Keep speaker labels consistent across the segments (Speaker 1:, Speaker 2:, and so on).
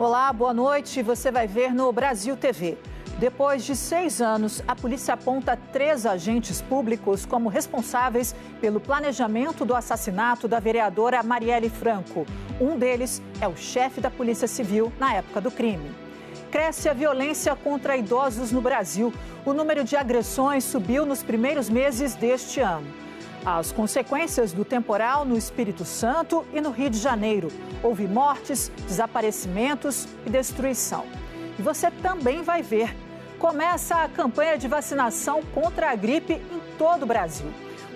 Speaker 1: Olá, boa noite. Você vai ver no Brasil TV. Depois de 6 anos, a polícia aponta 3 agentes públicos como responsáveis pelo planejamento do assassinato da vereadora Marielle Franco. Um deles é o chefe da Polícia Civil na época do crime. Cresce a violência contra idosos no Brasil. O número de agressões subiu nos primeiros meses deste ano. As consequências do temporal no Espírito Santo e no Rio de Janeiro. Houve mortes, desaparecimentos e destruição. E você também vai ver. Começa a campanha de vacinação contra a gripe em todo o Brasil.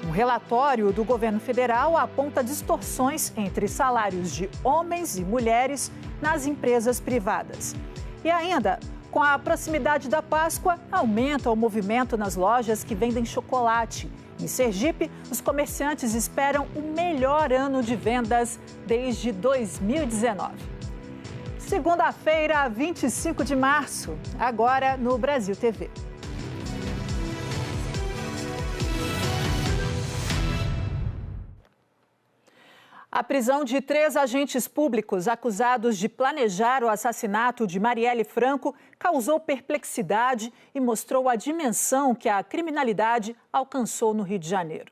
Speaker 1: Um relatório do governo federal aponta distorções entre salários de homens e mulheres nas empresas privadas. E ainda, com a proximidade da Páscoa, aumenta o movimento nas lojas que vendem chocolate. Em Sergipe, os comerciantes esperam o melhor ano de vendas desde 2019. Segunda-feira, 25 de março, agora no Brasil TV. A prisão de 3 agentes públicos acusados de planejar o assassinato de Marielle Franco causou perplexidade e mostrou a dimensão que a criminalidade alcançou no Rio de Janeiro.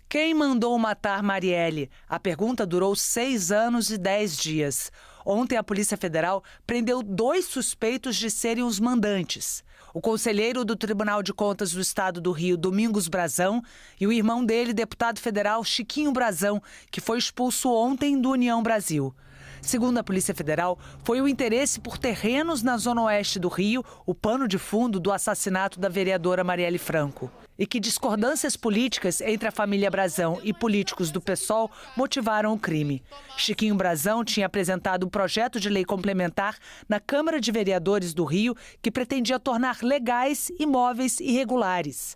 Speaker 2: Quem mandou matar Marielle? A pergunta durou 6 anos e 10 dias. Ontem, a Polícia Federal prendeu 2 suspeitos de serem os mandantes. O conselheiro do Tribunal de Contas do Estado do Rio, Domingos Brazão, e o irmão dele, deputado federal Chiquinho Brazão, que foi expulso ontem do União Brasil. Segundo a Polícia Federal, foi o interesse por terrenos na zona oeste do Rio o pano de fundo do assassinato da vereadora Marielle Franco. E que discordâncias políticas entre a família Brazão e políticos do PSOL motivaram o crime. Chiquinho Brazão tinha apresentado um projeto de lei complementar na Câmara de Vereadores do Rio que pretendia tornar legais imóveis irregulares.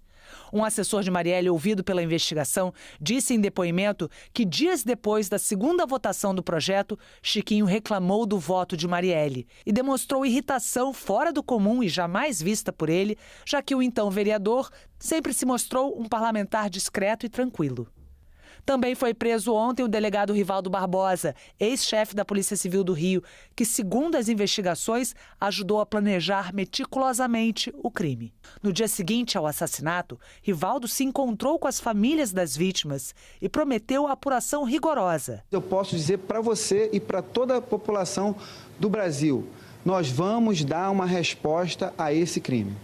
Speaker 2: Um assessor de Marielle, ouvido pela investigação, disse em depoimento que dias depois da segunda votação do projeto, Chiquinho reclamou do voto de Marielle e demonstrou irritação fora do comum e jamais vista por ele, já que o então vereador sempre se mostrou um parlamentar discreto e tranquilo. Também foi preso ontem o delegado Rivaldo Barbosa, ex-chefe da Polícia Civil do Rio, que, segundo as investigações, ajudou a planejar meticulosamente o crime. No dia seguinte ao assassinato, Rivaldo se encontrou com as famílias das vítimas e prometeu a apuração rigorosa.
Speaker 3: Eu posso dizer para você e para toda a população do Brasil, nós vamos dar uma resposta a esse crime.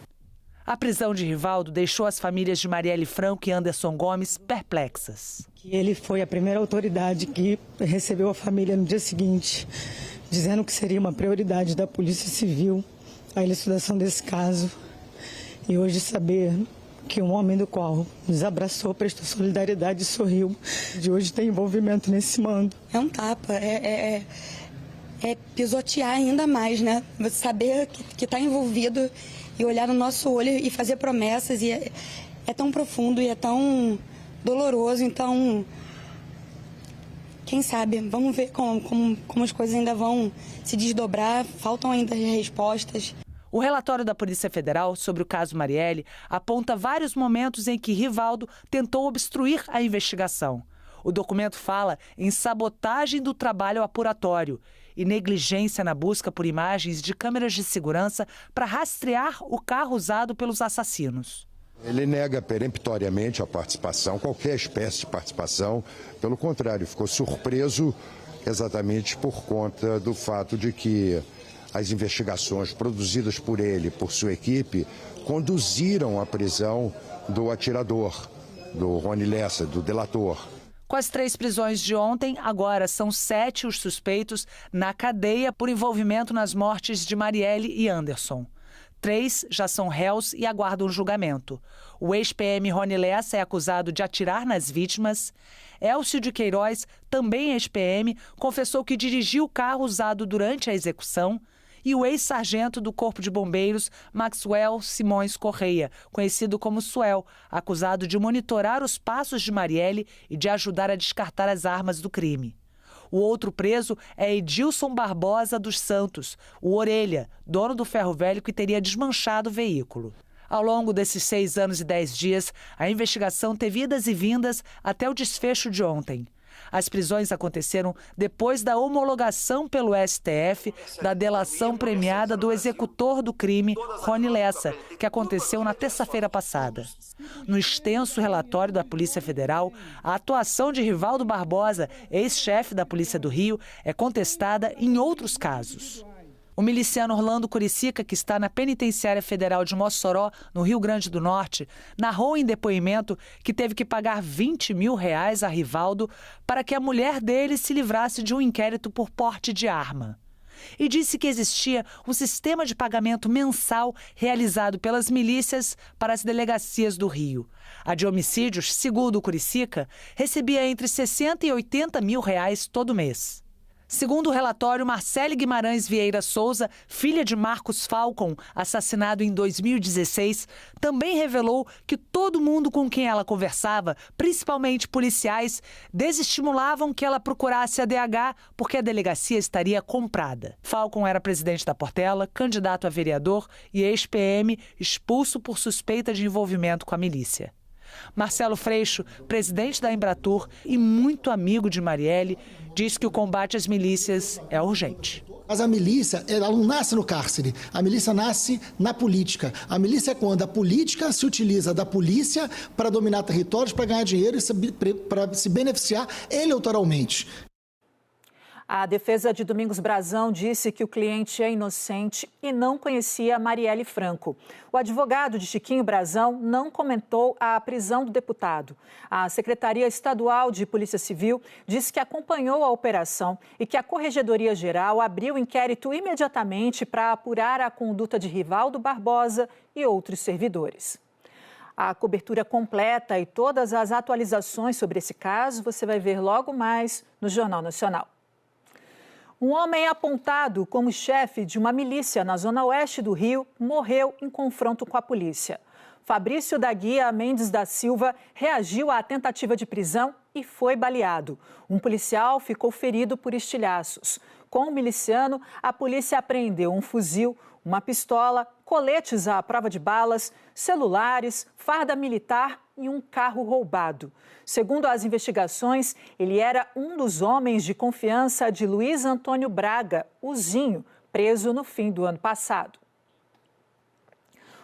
Speaker 2: A prisão de Rivaldo deixou as famílias de Marielle Franco e Anderson Gomes perplexas.
Speaker 4: Ele foi a primeira autoridade que recebeu a família no dia seguinte, dizendo que seria uma prioridade da Polícia Civil a elucidação desse caso. E hoje saber que um homem do qual nos abraçou, prestou solidariedade e sorriu, de hoje tem envolvimento nesse mando.
Speaker 5: É um tapa, é pisotear ainda mais, né? Você saber que está envolvido e olhar no nosso olho e fazer promessas, e é tão profundo e é tão doloroso, então, quem sabe, vamos ver como as coisas ainda vão se desdobrar, faltam ainda respostas.
Speaker 2: O relatório da Polícia Federal sobre o caso Marielle aponta vários momentos em que Rivaldo tentou obstruir a investigação. O documento fala em sabotagem do trabalho apuratório e negligência na busca por imagens de câmeras de segurança para rastrear o carro usado pelos assassinos.
Speaker 6: Ele nega peremptoriamente a participação, qualquer espécie de participação. Pelo contrário, ficou surpreso exatamente por conta do fato de que as investigações produzidas por ele, por sua equipe, conduziram à prisão do atirador, do Rony Lessa, do delator.
Speaker 2: Com as 3 prisões de ontem, agora são 7 os suspeitos na cadeia por envolvimento nas mortes de Marielle e Anderson. 3 já são réus e aguardam julgamento. O ex-PM Rony Lessa é acusado de atirar nas vítimas. Elcio de Queiroz, também ex-PM, confessou que dirigiu o carro usado durante a execução. E o ex-sargento do Corpo de Bombeiros, Maxwell Simões Correia, conhecido como Suel, acusado de monitorar os passos de Marielle e de ajudar a descartar as armas do crime. O outro preso é Edilson Barbosa dos Santos, o Orelha, dono do ferro velho que teria desmanchado o veículo. Ao longo desses 6 anos e 10 dias, a investigação teve idas e vindas até o desfecho de ontem. As prisões aconteceram depois da homologação pelo STF da delação premiada do executor do crime, Rony Lessa, que aconteceu na terça-feira passada. No extenso relatório da Polícia Federal, a atuação de Rivaldo Barbosa, ex-chefe da Polícia do Rio, é contestada em outros casos. O miliciano Orlando Curicica, que está na Penitenciária Federal de Mossoró, no Rio Grande do Norte, narrou em depoimento que teve que pagar R$20 mil a Rivaldo para que a mulher dele se livrasse de um inquérito por porte de arma. E disse que existia um sistema de pagamento mensal realizado pelas milícias para as delegacias do Rio. A de homicídios, segundo o Curicica, recebia entre R$60 e R$80 mil todo mês. Segundo o relatório, Marcele Guimarães Vieira Souza, filha de Marcos Falcon, assassinado em 2016, também revelou que todo mundo com quem ela conversava, principalmente policiais, desestimulavam que ela procurasse a DH porque a delegacia estaria comprada. Falcon era presidente da Portela, candidato a vereador e ex-PM, expulso por suspeita de envolvimento com a milícia. Marcelo Freixo, presidente da Embratur e muito amigo de Marielle, diz que o combate às milícias é urgente.
Speaker 7: Mas a milícia, ela não nasce no cárcere, a milícia nasce na política. A milícia é quando a política se utiliza da polícia para dominar territórios, para ganhar dinheiro e para se beneficiar eleitoralmente.
Speaker 1: A defesa de Domingos Brazão disse que o cliente é inocente e não conhecia Marielle Franco. O advogado de Chiquinho Brazão não comentou a prisão do deputado. A Secretaria Estadual de Polícia Civil disse que acompanhou a operação e que a Corregedoria Geral abriu inquérito imediatamente para apurar a conduta de Rivaldo Barbosa e outros servidores. A cobertura completa e todas as atualizações sobre esse caso você vai ver logo mais no Jornal Nacional. Um homem apontado como chefe de uma milícia na zona oeste do Rio morreu em confronto com a polícia. Fabrício da Guia Mendes da Silva reagiu à tentativa de prisão e foi baleado. Um policial ficou ferido por estilhaços. Com o miliciano, a polícia apreendeu um fuzil, uma pistola, coletes à prova de balas, celulares, farda militar e um carro roubado. Segundo as investigações, ele era um dos homens de confiança de Luiz Antônio Braga, o Zinho, preso no fim do ano passado.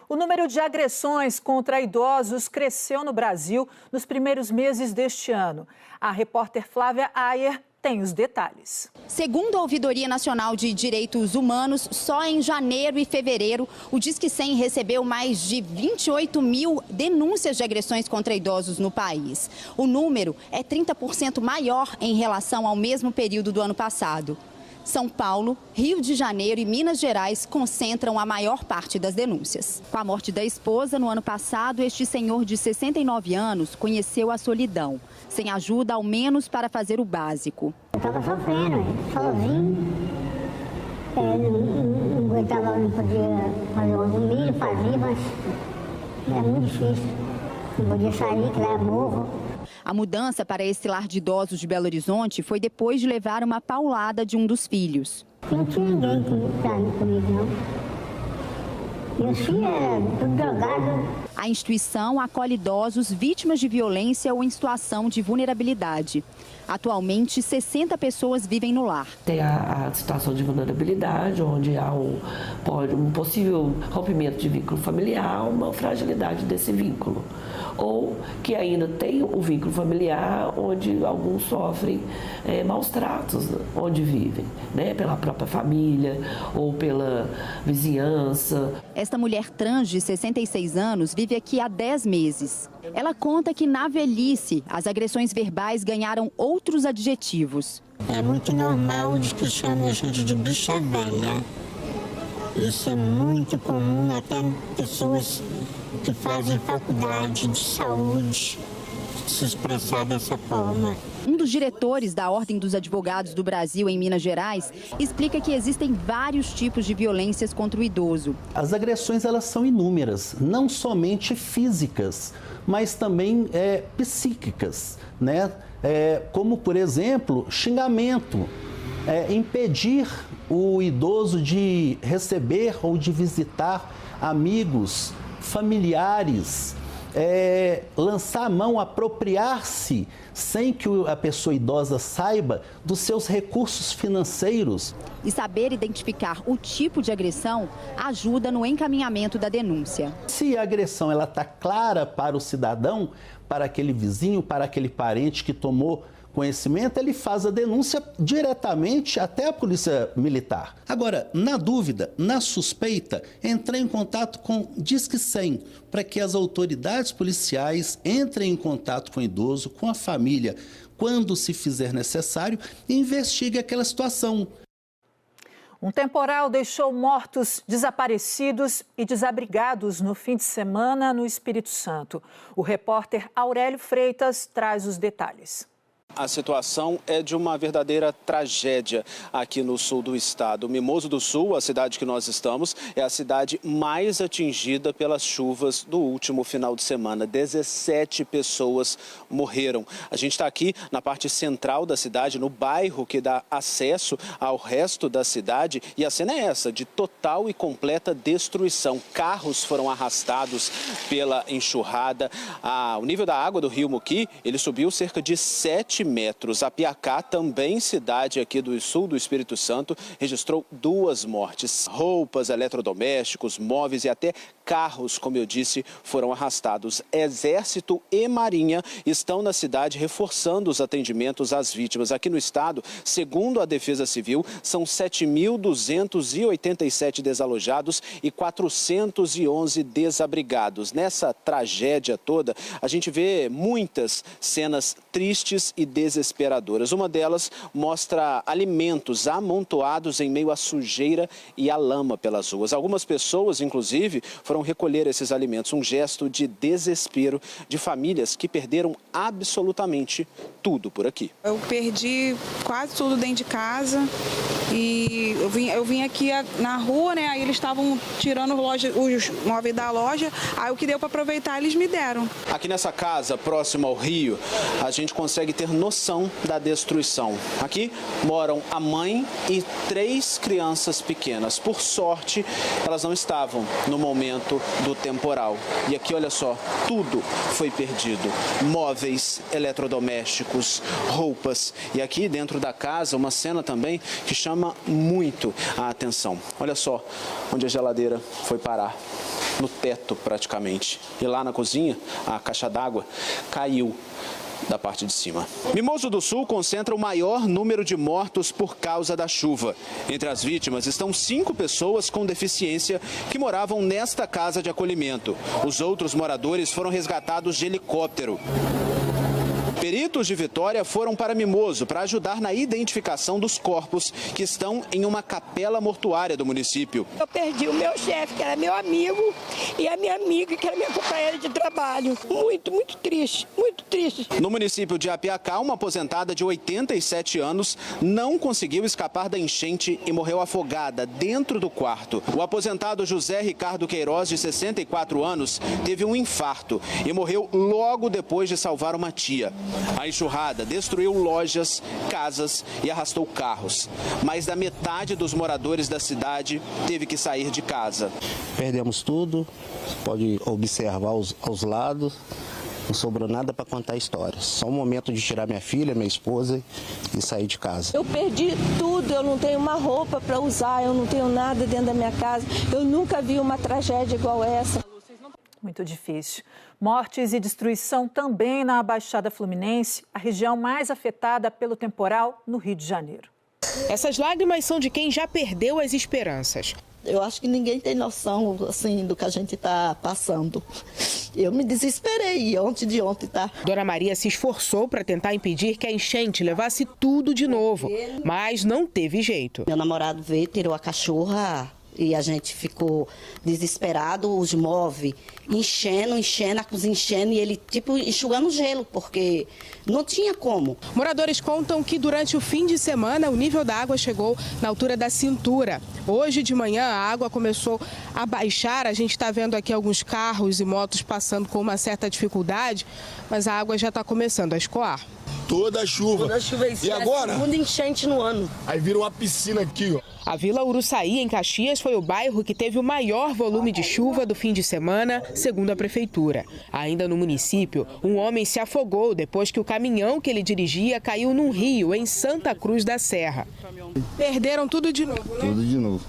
Speaker 1: O número de agressões contra idosos cresceu no Brasil nos primeiros meses deste ano. A repórter Flávia Ayer tem os detalhes.
Speaker 8: Segundo a Ouvidoria Nacional de Direitos Humanos, só em janeiro e fevereiro, o Disque 100 recebeu mais de 28 mil denúncias de agressões contra idosos no país. O número é 30% maior em relação ao mesmo período do ano passado. São Paulo, Rio de Janeiro e Minas Gerais concentram a maior parte das denúncias. Com a morte da esposa no ano passado, este senhor de 69 anos conheceu a solidão, sem ajuda ao menos para fazer o básico.
Speaker 9: Eu estava sofrendo, sozinho, não aguentava, não podia fazer o milho, fazia, mas era muito difícil. Não podia sair, que lá é morro.
Speaker 8: A mudança para esse lar de idosos de Belo Horizonte foi depois de levar uma paulada de um dos filhos.
Speaker 9: Não tinha ninguém para ir comigo, não. Meus filhos eram tudo drogados.
Speaker 8: A instituição acolhe idosos vítimas de violência ou em situação de vulnerabilidade. Atualmente, 60 pessoas vivem no lar.
Speaker 10: Tem a situação de vulnerabilidade, onde há um possível rompimento de vínculo familiar, uma fragilidade desse vínculo. Ou que ainda tem o vínculo familiar, onde alguns sofrem maus tratos onde vivem, né? Pela própria família ou pela vizinhança.
Speaker 8: Esta mulher trans de 66 anos vive aqui há 10 meses. Ela conta que na velhice as agressões verbais ganharam outros adjetivos.
Speaker 9: É muito normal os que chamam a gente de bicha velha. Isso é muito comum, até pessoas que fazem faculdade de saúde se expressar dessa forma.
Speaker 8: Um dos diretores da Ordem dos Advogados do Brasil em Minas Gerais explica que existem vários tipos de violências contra o idoso.
Speaker 11: As agressões elas são inúmeras, não somente físicas, mas também psíquicas, né? Como, por exemplo, xingamento, impedir o idoso de receber ou de visitar amigos, familiares, lançar a mão, apropriar-se, sem que a pessoa idosa saiba, dos seus recursos financeiros.
Speaker 8: E saber identificar o tipo de agressão ajuda no encaminhamento da denúncia.
Speaker 11: Se a agressão está clara para o cidadão, para aquele vizinho, para aquele parente que tomou conhecimento, ele faz a denúncia diretamente até a Polícia Militar. Agora, na dúvida, na suspeita, entre em contato com Disque 100, para que as autoridades policiais entrem em contato com o idoso, com a família, quando se fizer necessário, e investigue aquela situação.
Speaker 1: Um temporal deixou mortos, desaparecidos e desabrigados no fim de semana no Espírito Santo. O repórter Aurélio Freitas traz os detalhes.
Speaker 12: A situação é de uma verdadeira tragédia aqui no sul do estado. Mimoso do Sul, a cidade que nós estamos, é a cidade mais atingida pelas chuvas do último final de semana. 17 pessoas morreram. A gente está aqui na parte central da cidade, no bairro que dá acesso ao resto da cidade. E a cena é essa, de total e completa destruição. Carros foram arrastados pela enxurrada. O nível da água do rio Muqui, ele subiu cerca de 7 metros. Apiacá, também cidade aqui do sul do Espírito Santo, registrou 2 mortes. Roupas, eletrodomésticos, móveis e até carros, como eu disse, foram arrastados. Exército e Marinha estão na cidade reforçando os atendimentos às vítimas. Aqui no estado, segundo a Defesa Civil, são 7.287 desalojados e 411 desabrigados. Nessa tragédia toda, a gente vê muitas cenas tristes e desesperadoras. Uma delas mostra alimentos amontoados em meio à sujeira e à lama pelas ruas. Algumas pessoas, inclusive, foram recolher esses alimentos. Um gesto de desespero de famílias que perderam absolutamente tudo por aqui.
Speaker 13: Eu perdi quase tudo dentro de casa e eu vim aqui na rua, né? Aí eles estavam tirando os móveis da loja, aí o que deu para aproveitar eles me deram.
Speaker 12: Aqui nessa casa, próximo ao rio, a gente consegue ter noção da destruição. Aqui moram a mãe e 3 crianças pequenas. Por sorte, elas não estavam no momento do temporal. E aqui, olha só, tudo foi perdido. Móveis, eletrodomésticos, roupas. E aqui dentro da casa, uma cena também que chama muito a atenção. Olha só onde a geladeira foi parar. No teto, praticamente. E lá na cozinha, a caixa d'água caiu da parte de cima. Mimoso do Sul concentra o maior número de mortos por causa da chuva. Entre as vítimas estão 5 pessoas com deficiência que moravam nesta casa de acolhimento. Os outros moradores foram resgatados de helicóptero. Peritos de Vitória foram para Mimoso para ajudar na identificação dos corpos que estão em uma capela mortuária do município.
Speaker 14: Eu perdi o meu chefe, que era meu amigo, e a minha amiga, que era minha companheira de trabalho. Muito, muito triste, muito triste.
Speaker 12: No município de Apiacá, uma aposentada de 87 anos não conseguiu escapar da enchente e morreu afogada dentro do quarto. O aposentado José Ricardo Queiroz, de 64 anos, teve um infarto e morreu logo depois de salvar uma tia. A enxurrada destruiu lojas, casas e arrastou carros. Mais da metade dos moradores da cidade teve que sair de casa.
Speaker 15: Perdemos tudo, pode observar aos lados, não sobrou nada para contar a história. Só o momento de tirar minha filha, minha esposa e sair de casa.
Speaker 14: Eu perdi tudo, eu não tenho uma roupa para usar, eu não tenho nada dentro da minha casa. Eu nunca vi uma tragédia igual essa.
Speaker 1: Muito difícil. Mortes e destruição também na Baixada Fluminense, a região mais afetada pelo temporal no Rio de Janeiro.
Speaker 16: Essas lágrimas são de quem já perdeu as esperanças.
Speaker 17: Eu acho que ninguém tem noção, assim, do que a gente está passando. Eu me desesperei ontem de ontem, tá?
Speaker 16: Dona Maria se esforçou para tentar impedir que a enchente levasse tudo de novo, mas não teve jeito.
Speaker 17: Meu namorado veio, tirou a cachorra e a gente ficou desesperado, os móveis enchendo, a cozinha enchendo e ele tipo enxugando gelo, porque não tinha como.
Speaker 16: Moradores contam que durante o fim de semana o nível da água chegou na altura da cintura. Hoje de manhã a água começou a baixar, a gente está vendo aqui alguns carros e motos passando com uma certa dificuldade, mas a água já está começando a escoar.
Speaker 18: Toda a chuva.
Speaker 17: E agora? A segunda enchente no ano.
Speaker 18: Aí vira uma piscina aqui, ó.
Speaker 16: A Vila Uruçaí, em Caxias, foi o bairro que teve o maior volume de chuva do fim de semana, segundo a prefeitura. Ainda no município, um homem se afogou depois que o caminhão que ele dirigia caiu num rio em Santa Cruz da Serra. Perderam tudo de novo, né?
Speaker 18: Tudo de novo.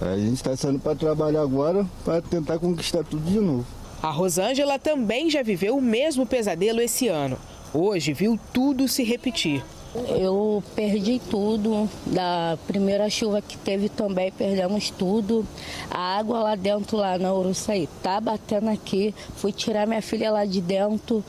Speaker 18: A gente está saindo para trabalhar agora para tentar conquistar tudo de novo.
Speaker 16: A Rosângela também já viveu o mesmo pesadelo esse ano. Hoje viu tudo se repetir.
Speaker 19: Eu perdi tudo, da primeira chuva que teve também perdemos tudo. A água lá dentro, lá na Uruçaí, tá batendo aqui. Fui tirar minha filha lá de dentro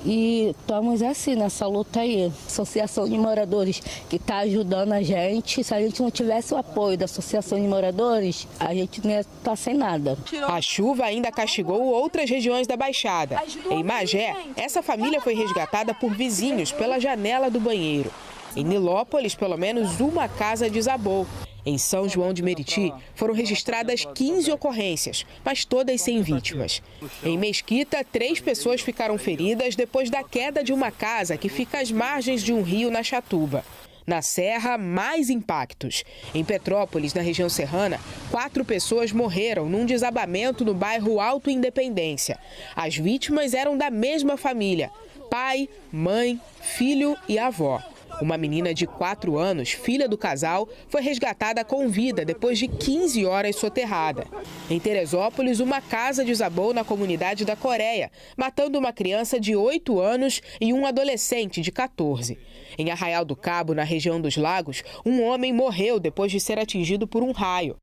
Speaker 19: e estamos assim nessa luta aí. Associação de moradores que está ajudando a gente. Se a gente não tivesse o apoio da Associação de Moradores, a gente não ia estar sem nada.
Speaker 16: A chuva ainda castigou outras regiões da Baixada. Em Magé, essa família foi resgatada por vizinhos pela janela do banheiro. Em Nilópolis, pelo menos uma casa desabou. Em São João de Meriti, foram registradas 15 ocorrências, mas todas sem vítimas. Em Mesquita, 3 pessoas ficaram feridas depois da queda de uma casa que fica às margens de um rio na Chatuba. Na Serra, mais impactos. Em Petrópolis, na região serrana, 4 pessoas morreram num desabamento no bairro Alto Independência. As vítimas eram da mesma família: pai, mãe, filho e avó. Uma menina de 4 anos, filha do casal, foi resgatada com vida depois de 15 horas soterrada. Em Teresópolis, uma casa desabou na comunidade da Coreia, matando uma criança de 8 anos e um adolescente de 14. Em Arraial do Cabo, na região dos Lagos, um homem morreu depois de ser atingido por um raio.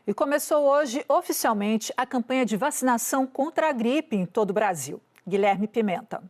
Speaker 1: E começou hoje, oficialmente, a campanha de vacinação contra a gripe em todo o Brasil. Guilherme Pimenta.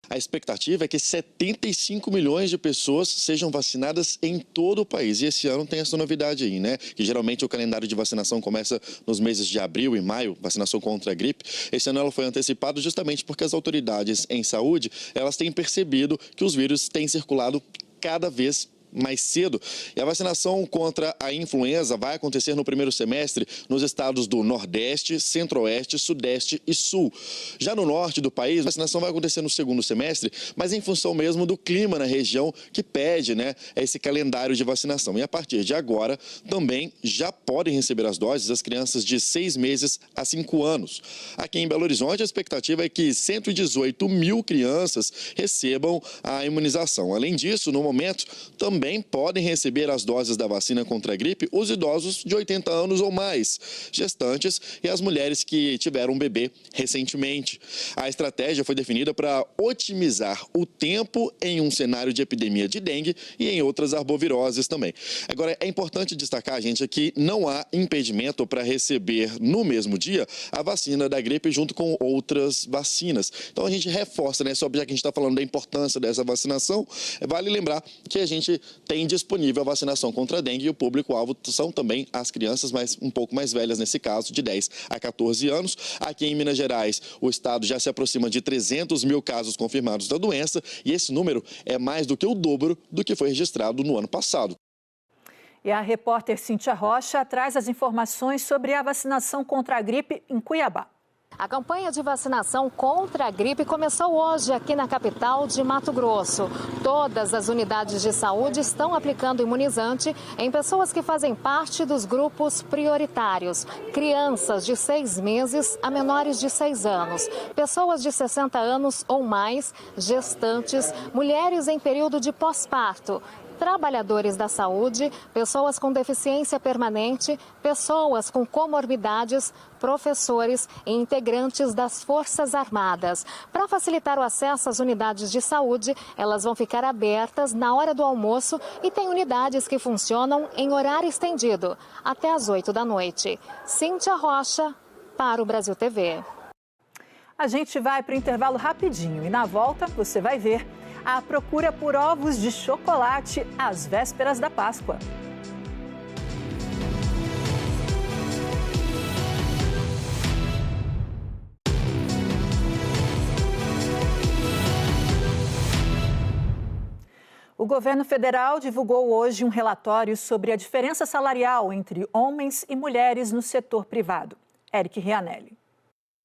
Speaker 20: A expectativa é que 75 milhões de pessoas sejam vacinadas em todo o país. E esse ano tem essa novidade aí, né? Que geralmente o calendário de vacinação começa nos meses de abril e maio, vacinação contra a gripe. Esse ano ela foi antecipada justamente porque as autoridades em saúde, elas têm percebido que os vírus têm circulado cada vez mais cedo. E a vacinação contra a influenza vai acontecer no primeiro semestre nos estados do Nordeste, Centro-Oeste, Sudeste e Sul. Já no norte do país, a vacinação vai acontecer no segundo semestre, mas em função mesmo do clima na região que pede, né, esse calendário de vacinação. E a partir de agora, também já podem receber as doses as crianças de 6 meses a 5 anos. Aqui em Belo Horizonte, a expectativa é que 118 mil crianças recebam a imunização. Além disso, no momento, também podem receber as doses da vacina contra a gripe os idosos de 80 anos ou mais, gestantes e as mulheres que tiveram um bebê recentemente. A estratégia foi definida para otimizar o tempo em um cenário de epidemia de dengue e em outras arboviroses também. Agora, é importante destacar, gente, que não há impedimento para receber no mesmo dia a vacina da gripe junto com outras vacinas. Então, a gente reforça, né, só já que a gente está falando da importância dessa vacinação, vale lembrar que a gente tem disponível a vacinação contra a dengue e o público-alvo são também as crianças, mas um pouco mais velhas nesse caso, de 10 a 14 anos. Aqui em Minas Gerais, o estado já se aproxima de 300 mil casos confirmados da doença e esse número é mais do que o dobro do que foi registrado no ano passado.
Speaker 1: E a repórter Cíntia Rocha traz as informações sobre a vacinação contra a gripe em Cuiabá.
Speaker 21: A campanha de vacinação contra a gripe começou hoje aqui na capital de Mato Grosso. Todas as unidades de saúde estão aplicando imunizante em pessoas que fazem parte dos grupos prioritários. Crianças de 6 meses a menores de 6 anos, pessoas de 60 anos ou mais, gestantes, mulheres em período de pós-parto, trabalhadores da saúde, pessoas com deficiência permanente, pessoas com comorbidades, professores e integrantes das Forças Armadas. Para facilitar o acesso às unidades de saúde, elas vão ficar abertas na hora do almoço e tem unidades que funcionam em horário estendido, até às 8 da noite. Cíntia Rocha, para o Brasil TV.
Speaker 1: A gente vai para o intervalo rapidinho e na volta você vai ver a procura por ovos de chocolate às vésperas da Páscoa. O governo federal divulgou hoje um relatório sobre a diferença salarial entre homens e mulheres no setor privado. Eric Rianelli.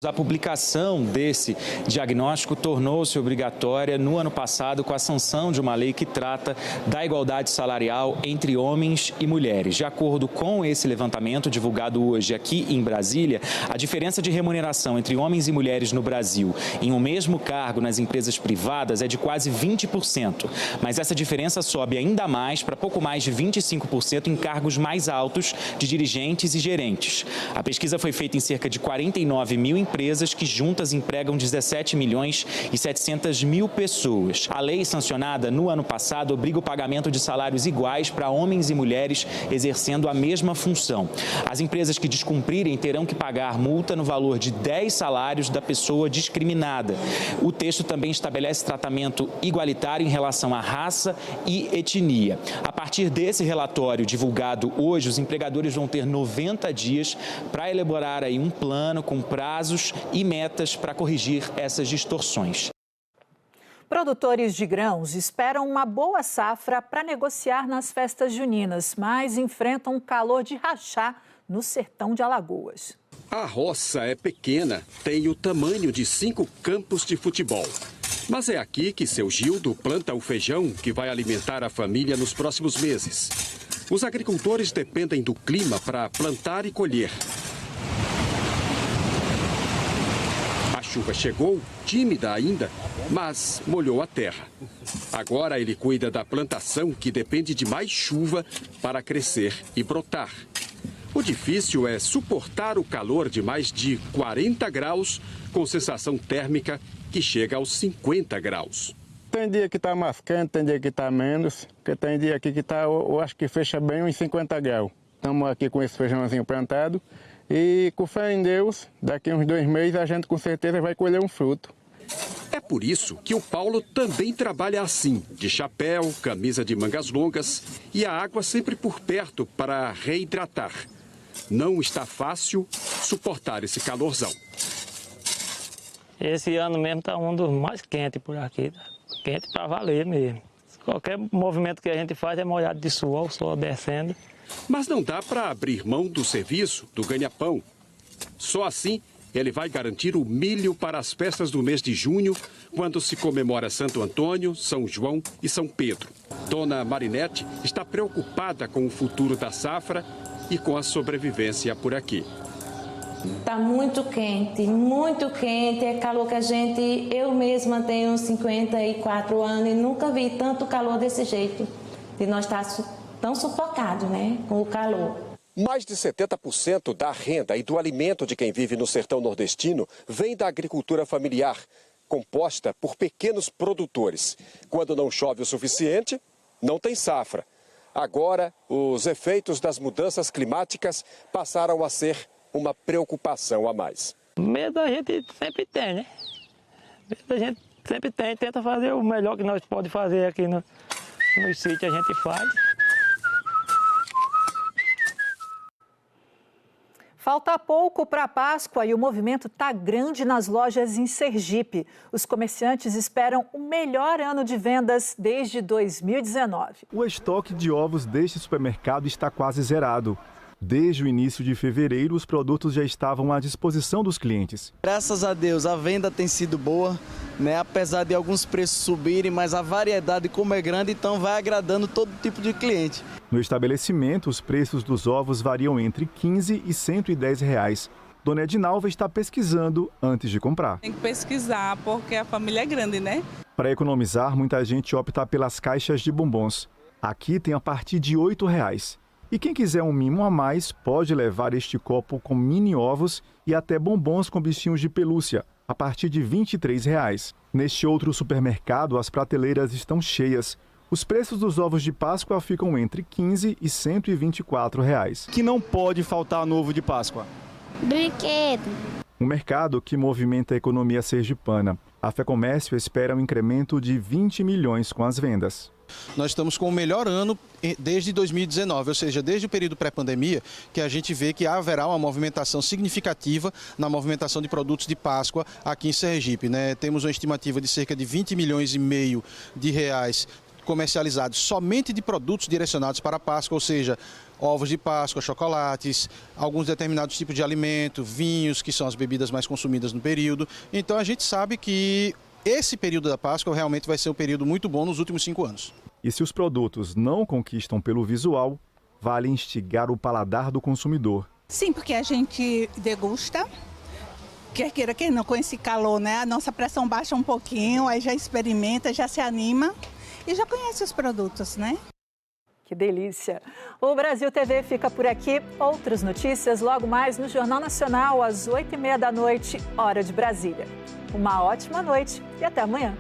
Speaker 3: A publicação desse diagnóstico tornou-se obrigatória no ano passado com a sanção de uma lei que trata da igualdade salarial entre homens e mulheres. De acordo com esse levantamento divulgado hoje aqui em Brasília, a diferença de remuneração entre homens e mulheres no Brasil em um mesmo cargo nas empresas privadas é de quase 20%. Mas essa diferença sobe ainda mais para pouco mais de 25% em cargos mais altos de dirigentes e gerentes. A pesquisa foi feita em cerca de 49 mil empresas que juntas empregam 17 milhões e 700 mil pessoas. A lei sancionada no ano passado obriga o pagamento de salários iguais para homens e mulheres exercendo a mesma função. As empresas que descumprirem terão que pagar multa no valor de 10 salários da pessoa discriminada. O texto também estabelece tratamento igualitário em relação à raça e etnia. A partir desse relatório divulgado hoje, os empregadores vão ter 90 dias para elaborar aí um plano com prazos e metas para corrigir essas distorções.
Speaker 1: Produtores de grãos esperam uma boa safra para negociar nas festas juninas, mas enfrentam um calor de rachar no sertão de Alagoas.
Speaker 22: A roça é pequena, tem o tamanho de 5 campos de futebol. Mas é aqui que seu Gildo planta o feijão que vai alimentar a família nos próximos meses. Os agricultores dependem do clima para plantar e colher. A chuva chegou, tímida ainda, mas molhou a terra. Agora ele cuida da plantação, que depende de mais chuva para crescer e brotar. O difícil é suportar o calor de mais de 40 graus, com sensação térmica que chega aos 50 graus.
Speaker 18: Tem dia que está mais quente, tem dia que está menos, porque tem dia aqui que está, eu acho que fecha bem uns 50 graus. Estamos aqui com esse feijãozinho plantado. E com fé em Deus, daqui uns 2 meses a gente com certeza vai colher um fruto.
Speaker 22: É por isso que o Paulo também trabalha assim, de chapéu, camisa de mangas longas e a água sempre por perto para reidratar. Não está fácil suportar esse calorzão.
Speaker 23: Esse ano mesmo está um dos mais quentes por aqui, quente para valer mesmo. Qualquer movimento que a gente faz é molhado de suor, o suor descendo.
Speaker 22: Mas não dá para abrir mão do serviço, do ganha-pão. Só assim ele vai garantir o milho para as festas do mês de junho, quando se comemora Santo Antônio, São João e São Pedro. Dona Marinete está preocupada com o futuro da safra e com a sobrevivência por aqui.
Speaker 24: Está muito quente, é calor que eu mesma tenho 54 anos e nunca vi tanto calor desse jeito. E nós estamos tão sufocados, né, com o calor.
Speaker 25: Mais de 70% da renda e do alimento de quem vive no sertão nordestino vem da agricultura familiar, composta por pequenos produtores. Quando não chove o suficiente, não tem safra. Agora, os efeitos das mudanças climáticas passaram a ser uma preocupação a mais.
Speaker 23: Medo a gente sempre tem, né? Medo a gente sempre tem, tenta fazer o melhor que nós podemos fazer aqui no sítio, a gente faz.
Speaker 1: Falta pouco para a Páscoa e o movimento está grande nas lojas em Sergipe. Os comerciantes esperam o melhor ano de vendas desde 2019.
Speaker 26: O estoque de ovos deste supermercado está quase zerado. Desde o início de fevereiro, os produtos já estavam à disposição dos clientes.
Speaker 27: Graças a Deus, a venda tem sido boa, né? Apesar de alguns preços subirem, mas a variedade, como é grande, então vai agradando todo tipo de cliente.
Speaker 26: No estabelecimento, os preços dos ovos variam entre R$ 15 e R$ 110 reais. Dona Edinalva está pesquisando antes de comprar.
Speaker 28: Tem que pesquisar, porque a família é grande, né?
Speaker 26: Para economizar, muita gente opta pelas caixas de bombons. Aqui tem a partir de R$ 8 reais. E quem quiser um mimo a mais, pode levar este copo com mini ovos e até bombons com bichinhos de pelúcia, a partir de R$ 23 reais. Neste outro supermercado, as prateleiras estão cheias. Os preços dos ovos de Páscoa ficam entre R$ 15 e R$ 124 reais. Que não pode faltar no ovo de Páscoa?
Speaker 9: Brinquedo.
Speaker 26: Um mercado que movimenta a economia sergipana. A Fecomércio espera um incremento de 20 milhões com as vendas.
Speaker 29: Nós estamos com o melhor ano desde 2019, ou seja, desde o período pré-pandemia, que a gente vê que haverá uma movimentação significativa na movimentação de produtos de Páscoa aqui em Sergipe, né? Temos uma estimativa de cerca de 20 milhões e meio de reais comercializados somente de produtos direcionados para a Páscoa, ou seja, ovos de Páscoa, chocolates, alguns determinados tipos de alimento, vinhos, que são as bebidas mais consumidas no período. Então a gente sabe que esse período da Páscoa realmente vai ser um período muito bom nos últimos 5 anos.
Speaker 26: E se os produtos não conquistam pelo visual, vale instigar o paladar do consumidor.
Speaker 2: Sim, porque a gente degusta, quer queira, quer não, com esse calor, né? A nossa pressão baixa um pouquinho, aí já experimenta, já se anima e já conhece os produtos, né?
Speaker 1: Que delícia! O Brasil TV fica por aqui. Outras notícias logo mais no Jornal Nacional, às 8h30 da noite, hora de Brasília. Uma ótima noite e até amanhã.